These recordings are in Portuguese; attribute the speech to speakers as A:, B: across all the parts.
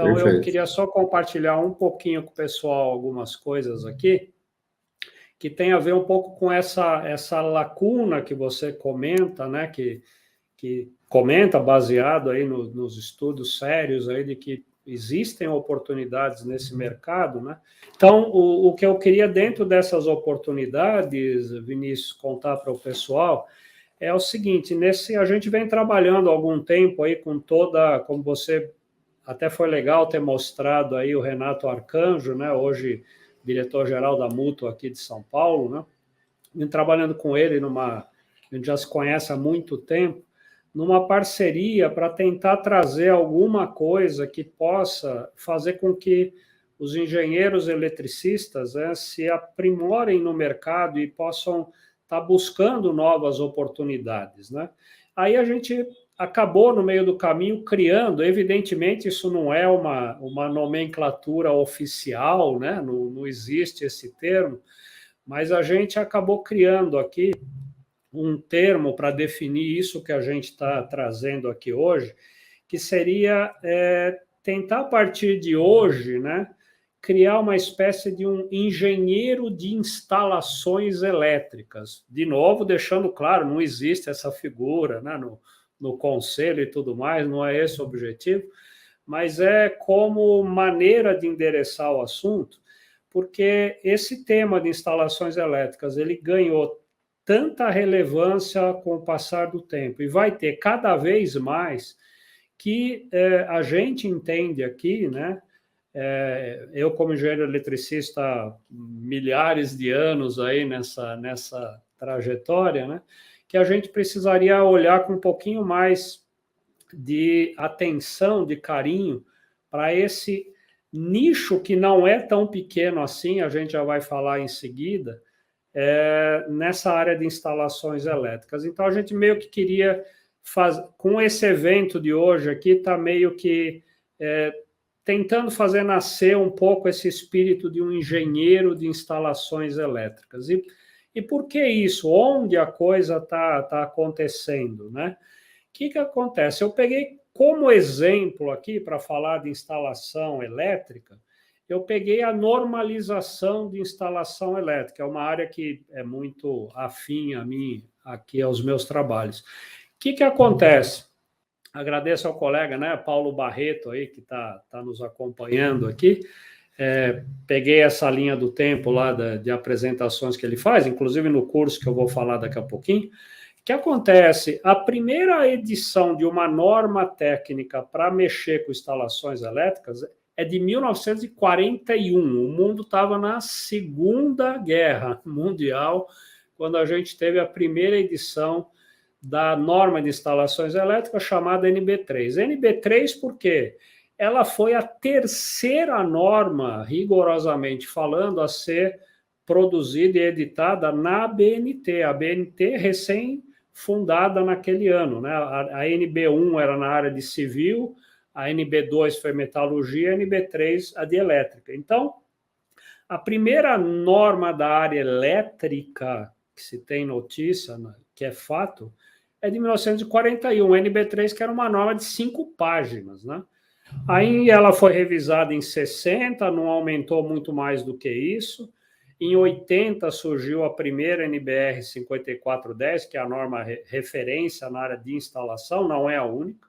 A: Então, eu
B: Perfeito.
A: queria só compartilhar um pouquinho com o pessoal algumas coisas aqui, que tem a ver um pouco com essa lacuna que você comenta, né? Que comenta baseado aí nos estudos sérios aí de que existem oportunidades nesse mercado, né? Então, o que eu queria dentro dessas oportunidades, Vinícius, contar para o pessoal é o seguinte: a gente vem trabalhando há algum tempo aí com toda, como você até foi legal ter mostrado aí o Renato Arcanjo, né? Hoje diretor-geral da Mútua aqui de São Paulo, né? Vim trabalhando com ele a gente já se conhece há muito tempo, numa parceria para tentar trazer alguma coisa que possa fazer com que os engenheiros eletricistas, né, se aprimorem no mercado e possam estar buscando novas oportunidades, né? Aí a gente acabou, no meio do caminho, criando, evidentemente, isso não é uma nomenclatura oficial, né? Não existe esse termo, mas a gente acabou criando aqui um termo para definir isso que a gente está trazendo aqui hoje, que seria tentar, a partir de hoje, né, criar uma espécie de um engenheiro de instalações elétricas. De novo, deixando claro, não existe essa figura, né, no conselho e tudo mais, não é esse o objetivo, mas é como maneira de endereçar o assunto, porque esse tema de instalações elétricas, ele ganhou tanta relevância com o passar do tempo e vai ter cada vez mais que a gente entende aqui, né? Eu, como engenheiro eletricista, há milhares de anos aí nessa trajetória, né? Que a gente precisaria olhar com um pouquinho mais de atenção, de carinho para esse nicho que não é tão pequeno assim, a gente já vai falar em seguida, nessa área de instalações elétricas. Então, a gente meio que queria fazer, com esse evento de hoje aqui, está meio que tentando fazer nascer um pouco esse espírito de um engenheiro de instalações elétricas. E por que isso? Onde a coisa está acontecendo, né? O que acontece? Eu peguei como exemplo aqui, para falar de instalação elétrica, eu peguei a normalização de instalação elétrica, é uma área que é muito afim a mim, aqui aos meus trabalhos. O que acontece? Agradeço ao colega, né, Paulo Barreto, aí, que está nos acompanhando aqui. Peguei essa linha do tempo lá de apresentações que ele faz, inclusive no curso que eu vou falar daqui a pouquinho. O que acontece? A primeira edição de uma norma técnica para mexer com instalações elétricas é de 1941. O mundo estava na Segunda Guerra Mundial, quando a gente teve a primeira edição da norma de instalações elétricas chamada NB3. NB3 por quê? Ela foi a terceira norma, rigorosamente falando, a ser produzida e editada na ABNT. A ABNT recém-fundada naquele ano, né? A NB1 era na área de civil, a NB2 foi metalurgia, a NB3 a de elétrica. Então, a primeira norma da área elétrica que se tem notícia, que é fato, é de 1941, a NB3, que era uma norma de 5 páginas, né? Aí ela foi revisada em 60, não aumentou muito mais do que isso. Em 80 surgiu a primeira NBR 5410, que é a norma referência na área de instalação, não é a única.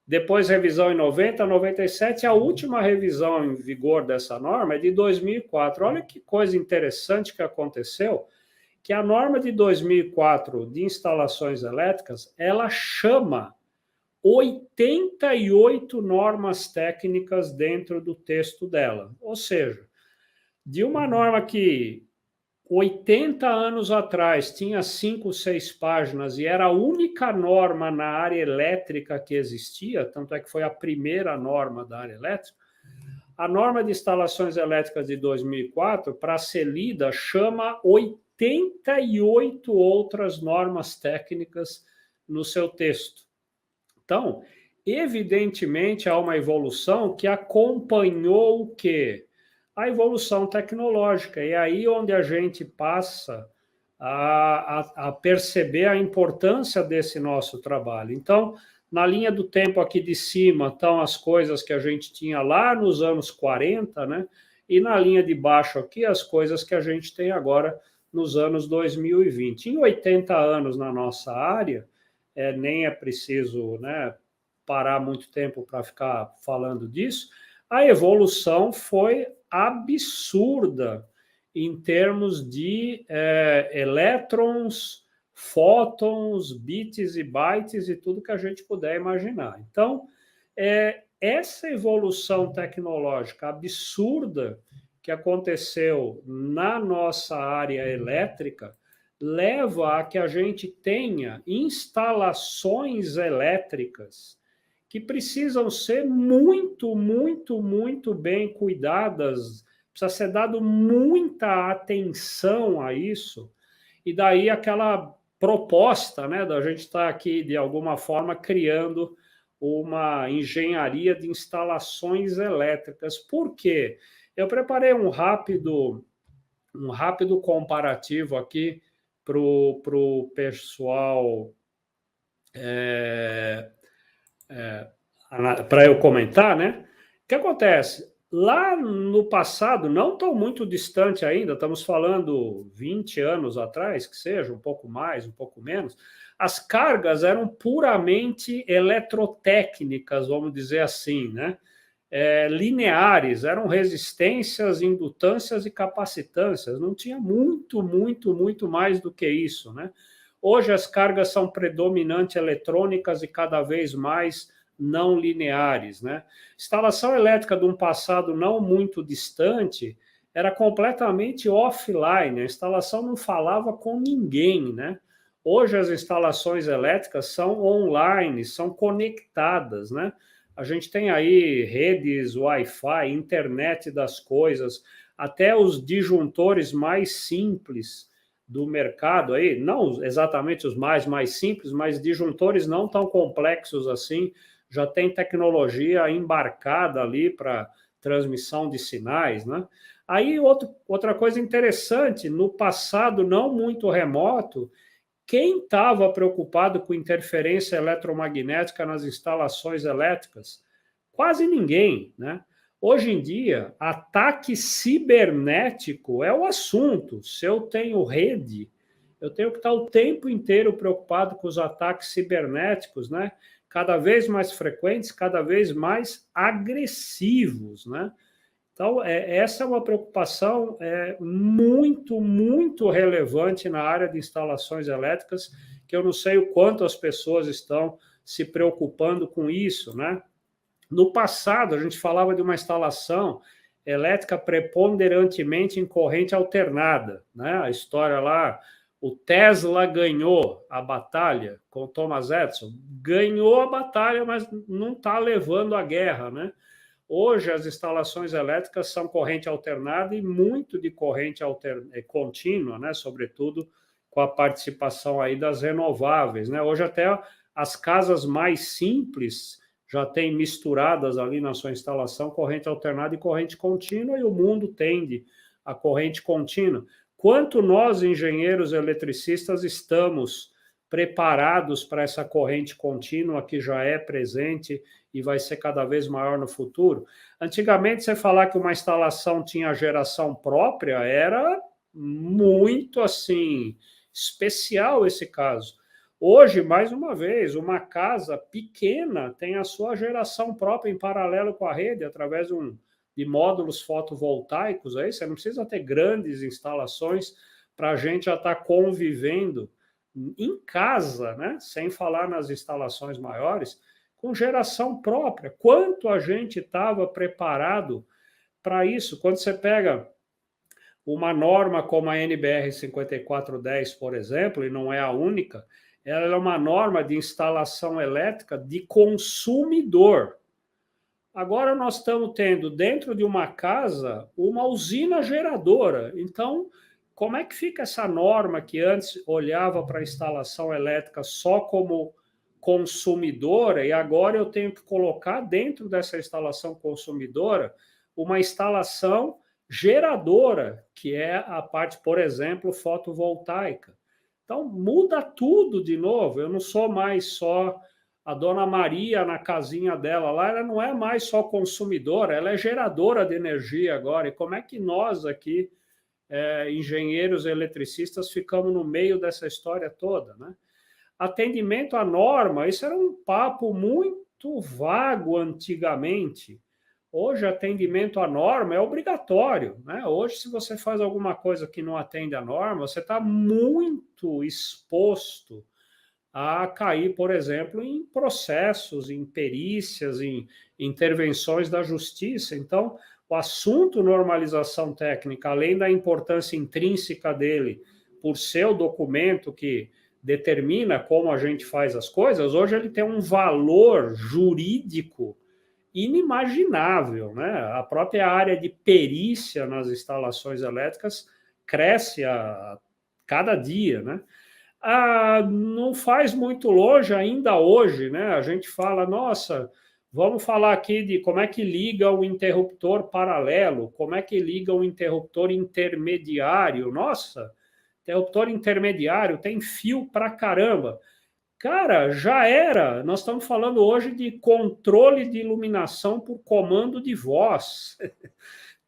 A: Depois revisão em 90, 97, a última revisão em vigor dessa norma é de 2004. Olha que coisa interessante que aconteceu, que a norma de 2004 de instalações elétricas, ela chama 88 normas técnicas dentro do texto dela. Ou seja, de uma norma que 80 anos atrás tinha 5, 6 páginas e era a única norma na área elétrica que existia, tanto é que foi a primeira norma da área elétrica, a norma de instalações elétricas de 2004, para ser lida, chama 88 outras normas técnicas no seu texto. Então, evidentemente, há uma evolução que acompanhou o quê? A evolução tecnológica. E é aí onde a gente passa a perceber a importância desse nosso trabalho. Então, Na linha do tempo aqui de cima estão as coisas que a gente tinha lá nos anos 40, né? E na linha de baixo aqui as coisas que a gente tem agora nos anos 2020. Em 80 anos na nossa área, nem é preciso, né, parar muito tempo para ficar falando disso, a evolução foi absurda em termos de elétrons, fótons, bits e bytes e tudo que a gente puder imaginar. Então, essa evolução tecnológica absurda que aconteceu na nossa área elétrica leva a que a gente tenha instalações elétricas que precisam ser muito, muito, muito bem cuidadas, precisa ser dado muita atenção a isso, e daí aquela proposta, né, da gente estar aqui, de alguma forma, criando uma engenharia de instalações elétricas. Por quê? Eu preparei um rápido comparativo aqui para o pessoal, para eu comentar, né? O que acontece? Lá no passado, não tão muito distante ainda, estamos falando 20 anos atrás, que seja, um pouco mais, um pouco menos, as cargas eram puramente eletrotécnicas, vamos dizer assim, né? Lineares, eram resistências, indutâncias e capacitâncias, não tinha muito, muito, muito mais do que isso, né? Hoje as cargas são predominantemente eletrônicas e cada vez mais não lineares, né? Instalação elétrica de um passado não muito distante era completamente offline, a instalação não falava com ninguém, né? Hoje as instalações elétricas são online, são conectadas, né? A gente tem aí redes, Wi-Fi, internet das coisas, até os disjuntores mais simples do mercado aí, não exatamente os mais simples, mas disjuntores não tão complexos assim, já tem tecnologia embarcada ali para transmissão de sinais, né? Aí outra coisa interessante, no passado não muito remoto, quem estava preocupado com interferência eletromagnética nas instalações elétricas? Quase ninguém, né? Hoje em dia, ataque cibernético é o assunto. Se eu tenho rede, eu tenho que estar o tempo inteiro preocupado com os ataques cibernéticos, né? Cada vez mais frequentes, cada vez mais agressivos, né? Então, essa é uma preocupação muito, muito relevante na área de instalações elétricas, que eu não sei o quanto as pessoas estão se preocupando com isso, né? No passado, a gente falava de uma instalação elétrica preponderantemente em corrente alternada, né? A história lá, o Tesla ganhou a batalha com o Thomas Edison, ganhou a batalha, mas não está levando a guerra, né? Hoje, as instalações elétricas são corrente alternada e muito de corrente contínua, né? Sobretudo com a participação aí das renováveis, né? Hoje, até as casas mais simples já têm misturadas ali na sua instalação corrente alternada e corrente contínua, e o mundo tende a corrente contínua. Quanto nós, engenheiros eletricistas, estamos preparados para essa corrente contínua que já é presente e vai ser cada vez maior no futuro? Antigamente, você falar que uma instalação tinha geração própria era muito, assim, especial esse caso. Hoje, mais uma vez, uma casa pequena tem a sua geração própria em paralelo com a rede, através de módulos fotovoltaicos. Aí você não precisa ter grandes instalações para a gente já estar convivendo em casa, né? Sem falar nas instalações maiores, com geração própria. Quanto a gente estava preparado para isso? Quando você pega uma norma como a NBR 5410, por exemplo, e não é a única, ela é uma norma de instalação elétrica de consumidor. Agora nós estamos tendo dentro de uma casa uma usina geradora. Então, como é que fica essa norma que antes olhava para a instalação elétrica só como consumidora e agora eu tenho que colocar dentro dessa instalação consumidora uma instalação geradora, que é a parte, por exemplo, fotovoltaica. Então, muda tudo de novo. Eu não sou mais só A dona Maria, na casinha dela lá, ela não é mais só consumidora, ela é geradora de energia agora. E como é que nós aqui, engenheiros eletricistas, ficamos no meio dessa história toda, né? Atendimento à norma, isso era um papo muito vago antigamente. Hoje, atendimento à norma é obrigatório, né? Hoje, se você faz alguma coisa que não atende à norma, você está muito exposto a cair, por exemplo, em processos, em perícias, em intervenções da justiça. Então, o assunto normalização técnica, além da importância intrínseca dele, por ser o documento que determina como a gente faz as coisas, hoje ele tem um valor jurídico inimaginável, né? A própria área de perícia nas instalações elétricas cresce a cada dia, né? Não faz muito longe ainda hoje, né? A gente fala, nossa, vamos falar aqui de como é que liga o interruptor paralelo, como é que liga o interruptor intermediário. Nossa, interruptor intermediário tem fio pra caramba. Cara, já era. Nós estamos falando hoje de controle de iluminação por comando de voz.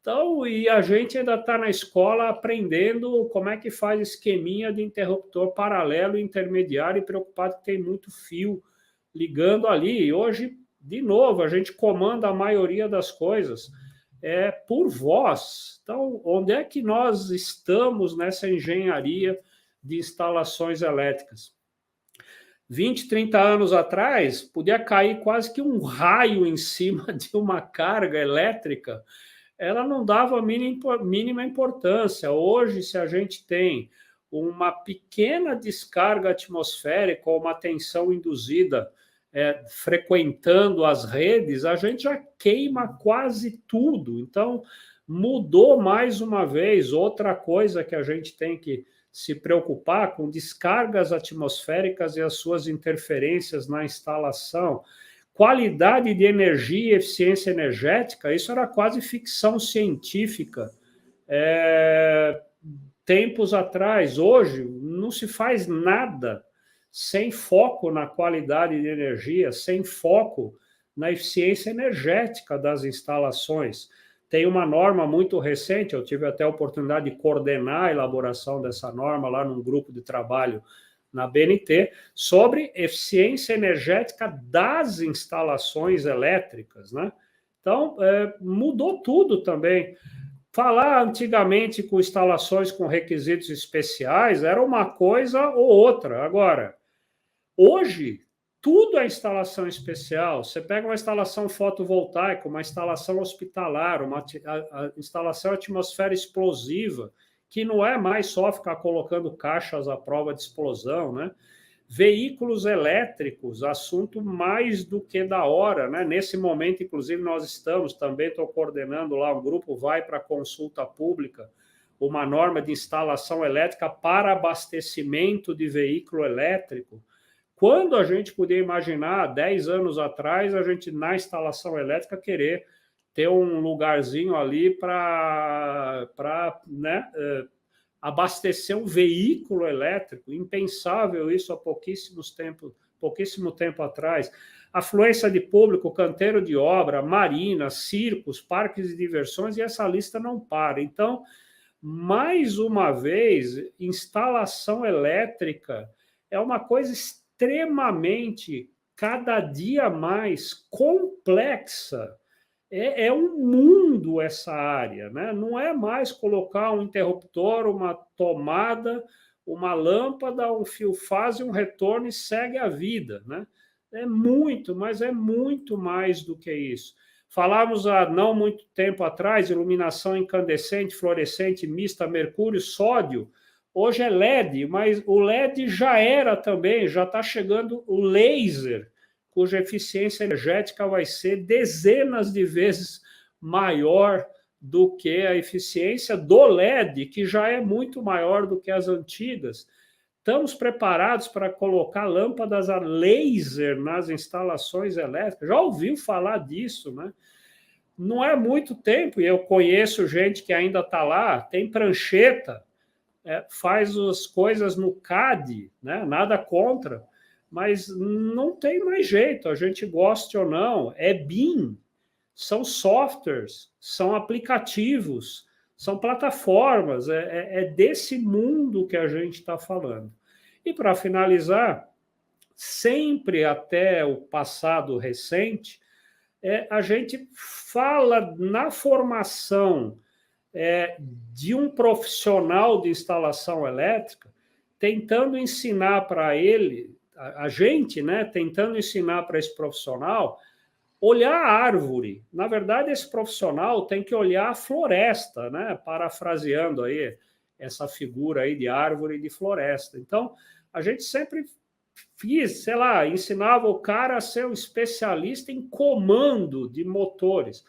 A: Então, e a gente ainda está na escola aprendendo como é que faz esqueminha de interruptor paralelo e intermediário e preocupado que tem muito fio ligando ali. E hoje, de novo, a gente comanda a maioria das coisas por voz. Então, onde é que nós estamos nessa engenharia de instalações elétricas? 20, 30 anos atrás, podia cair quase que um raio em cima de uma carga elétrica, ela não dava a mínima importância. Hoje, se a gente tem uma pequena descarga atmosférica ou uma tensão induzida frequentando as redes, a gente já queima quase tudo. Então, mudou mais uma vez. Outra coisa que a gente tem que se preocupar com descargas atmosféricas e as suas interferências na instalação. Qualidade de energia e eficiência energética, isso era quase ficção científica tempos atrás. Hoje não se faz nada sem foco na qualidade de energia, sem foco na eficiência energética das instalações. Tem uma norma muito recente, eu tive até a oportunidade de coordenar a elaboração dessa norma lá num grupo de trabalho na BNT, sobre eficiência energética das instalações elétricas, né? Então, mudou tudo também. Falar antigamente com instalações com requisitos especiais era uma coisa ou outra. Agora, hoje, tudo é instalação especial. Você pega uma instalação fotovoltaica, uma instalação hospitalar, uma instalação atmosfera explosiva, que não é mais só ficar colocando caixas à prova de explosão, né? Veículos elétricos, assunto mais do que da hora, né? Nesse momento, inclusive, nós estamos, também estou coordenando lá, um grupo vai para consulta pública, uma norma de instalação elétrica para abastecimento de veículo elétrico. Quando a gente podia imaginar, 10 anos atrás, a gente, na instalação elétrica, querer ter um lugarzinho ali para abastecer um veículo elétrico, impensável isso há pouquíssimo tempo atrás. Afluência de público, canteiro de obra, marina, circos, parques de diversões, e essa lista não para. Então, mais uma vez, instalação elétrica é uma coisa extremamente, cada dia mais complexa. É um mundo essa área, né? Não é mais colocar um interruptor, uma tomada, uma lâmpada, um fio fase, um retorno e segue a vida, né? É muito, mas é muito mais do que isso. Falávamos há não muito tempo atrás, iluminação incandescente, fluorescente, mista, mercúrio, sódio. Hoje é LED, mas o LED já era também, já está chegando o laser, cuja eficiência energética vai ser dezenas de vezes maior do que a eficiência do LED, que já é muito maior do que as antigas. Estamos preparados para colocar lâmpadas a laser nas instalações elétricas? Já ouviu falar disso, né? Não é muito tempo, e eu conheço gente que ainda está lá, tem prancheta, faz as coisas no CAD, né? Nada contra, mas não tem mais jeito, a gente goste ou não, é BIM, são softwares, são aplicativos, são plataformas, é desse mundo que a gente está falando. E para finalizar, sempre até o passado recente, a gente fala na formação de um profissional de instalação elétrica, tentando ensinar para ele, a gente, né, tentando ensinar para esse profissional olhar a árvore. Na verdade, esse profissional tem que olhar a floresta, né? Parafraseando aí essa figura aí de árvore e de floresta. Então, a gente sempre sei lá, ensinava o cara a ser um especialista em comando de motores.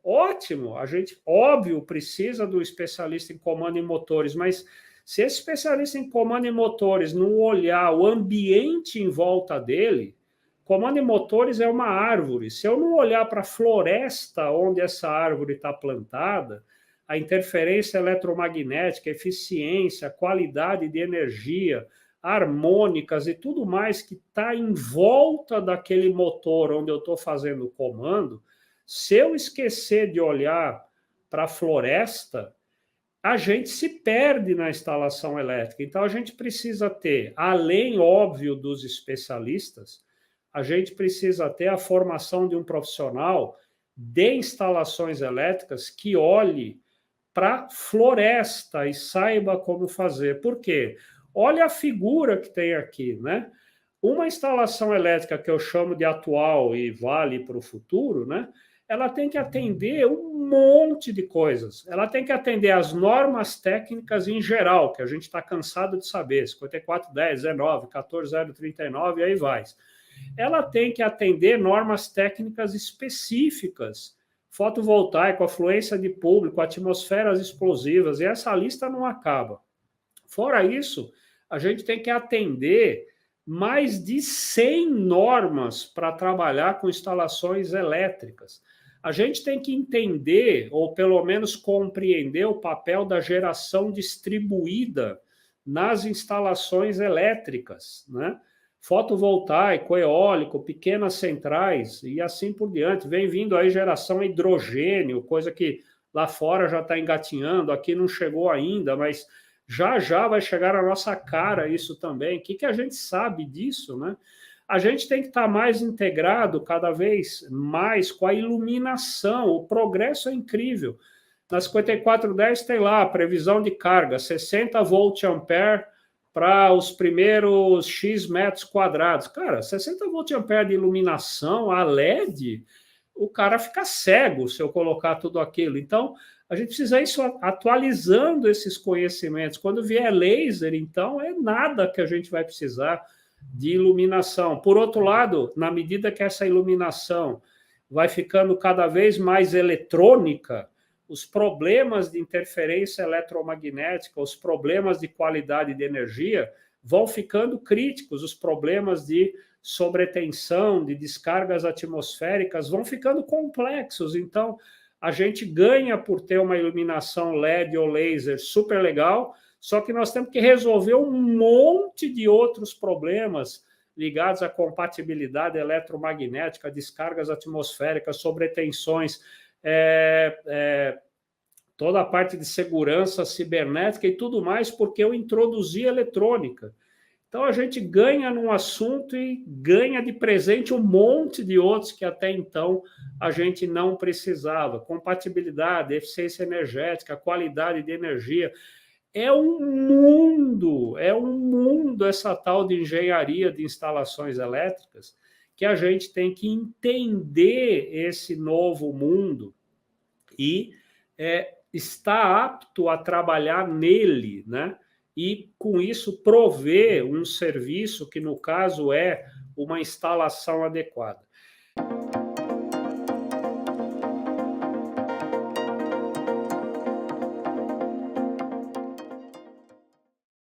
A: Ótimo, a gente, óbvio, precisa do especialista em comando em motores, mas se esse especialista em comando em motores não olhar o ambiente em volta dele, comando em motores é uma árvore. Se eu não olhar para a floresta onde essa árvore está plantada, a interferência eletromagnética, eficiência, qualidade de energia, harmônicas e tudo mais que está em volta daquele motor onde eu estou fazendo o comando, se eu esquecer de olhar para a floresta, a gente se perde na instalação elétrica. Então, a gente precisa ter, além, óbvio, dos especialistas, a gente precisa ter a formação de um profissional de instalações elétricas que olhe para a floresta e saiba como fazer. Por quê? Olha a figura que tem aqui, né? Uma instalação elétrica que eu chamo de atual e vale para o futuro, né? Ela tem que atender um monte de coisas. Ela tem que atender as normas técnicas em geral, que a gente está cansado de saber, 5410, 19, 14039, e aí vai. Ela tem que atender normas técnicas específicas, fotovoltaico, afluência de público, atmosferas explosivas, e essa lista não acaba. Fora isso, a gente tem que atender mais de 100 normas para trabalhar com instalações elétricas. A gente tem que entender, ou pelo menos compreender, o papel da geração distribuída nas instalações elétricas, né? Fotovoltaico, eólico, pequenas centrais e assim por diante. Vem vindo aí geração hidrogênio, coisa que lá fora já está engatinhando, aqui não chegou ainda, mas já vai chegar na nossa cara isso também. O que a gente sabe disso, né? A gente tem que estar mais integrado cada vez mais com a iluminação. O progresso é incrível. Na 5410 tem lá a previsão de carga, 60 volt-ampere para os primeiros X metros quadrados. Cara, 60 volt-ampere de iluminação a LED, o cara fica cego se eu colocar tudo aquilo. Então, a gente precisa ir atualizando esses conhecimentos. Quando vier laser, então, é nada que a gente vai precisar de iluminação. Por outro lado, na medida que essa iluminação vai ficando cada vez mais eletrônica, os problemas de interferência eletromagnética, os problemas de qualidade de energia vão ficando críticos, os problemas de sobretensão, de descargas atmosféricas vão ficando complexos. Então, a gente ganha por ter uma iluminação LED ou laser super legal, só que nós temos que resolver um monte de outros problemas ligados à compatibilidade eletromagnética, descargas atmosféricas, sobretensões, toda a parte de segurança cibernética e tudo mais, porque eu introduzi eletrônica. Então, a gente ganha num assunto e ganha de presente um monte de outros que até então a gente não precisava. Compatibilidade, eficiência energética, qualidade de energia. É um mundo essa tal de engenharia de instalações elétricas, que a gente tem que entender esse novo mundo e estar apto a trabalhar nele, né? E, com isso, prover um serviço que, no caso, é uma instalação adequada.